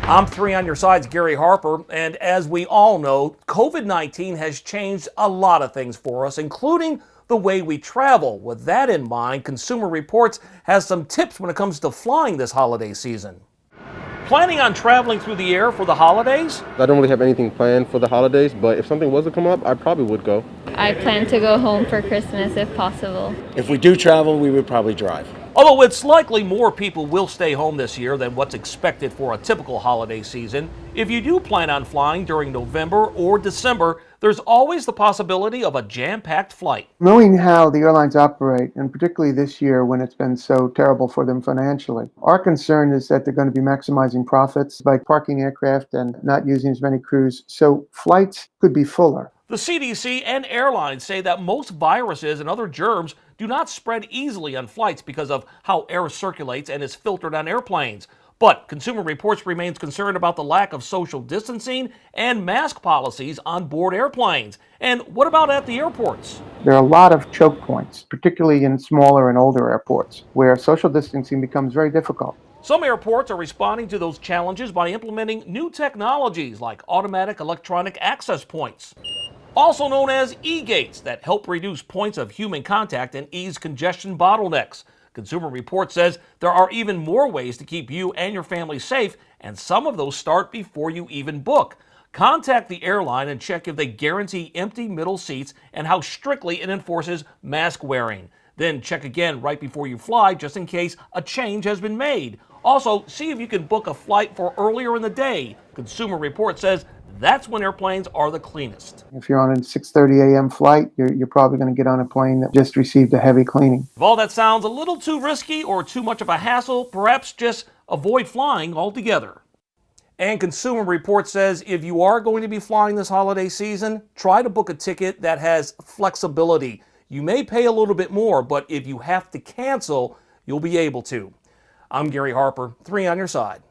I'm 3 on Your Side's Gary Harper, and as we all know, COVID-19 has changed a lot of things for us, including the way we travel. With that in mind, Consumer Reports has some tips when it comes to flying this holiday season. Planning on traveling through the air for the holidays? I don't really have anything planned for the holidays, but if something was to come up, I probably would go. I plan to go home for Christmas if possible. If we do travel, we would probably drive. Although it's likely more people will stay home this year than what's expected for a typical holiday season, if you do plan on flying during November or December, there's always the possibility of a jam-packed flight. Knowing how the airlines operate, and particularly this year when it's been so terrible for them financially, our concern is that they're going to be maximizing profits by parking aircraft and not using as many crews, so flights could be fuller. The CDC and airlines say that most viruses and other germs do not spread easily on flights because of how air circulates and is filtered on airplanes. But Consumer Reports remains concerned about the lack of social distancing and mask policies on board airplanes. And what about at the airports? There are a lot of choke points, particularly in smaller and older airports, where social distancing becomes very difficult. Some airports are responding to those challenges by implementing new technologies like automatic electronic access points, also known as e-gates, that help reduce points of human contact and ease congestion bottlenecks. Consumer Reports says there are even more ways to keep you and your family safe, and some of those start before you even book. Contact the airline and check if they guarantee empty middle seats and how strictly it enforces mask wearing. Then check again right before you fly just in case a change has been made. Also, see if you can book a flight for earlier in the day. Consumer Reports says that's when airplanes are the cleanest. If you're on a 6:30 a.m. flight, you're probably going to get on a plane that just received a heavy cleaning. If all that sounds a little too risky or too much of a hassle, perhaps just avoid flying altogether. And Consumer Reports says if you are going to be flying this holiday season, try to book a ticket that has flexibility. You may pay a little bit more, but if you have to cancel, you'll be able to. I'm Gary Harper, 3 on Your Side.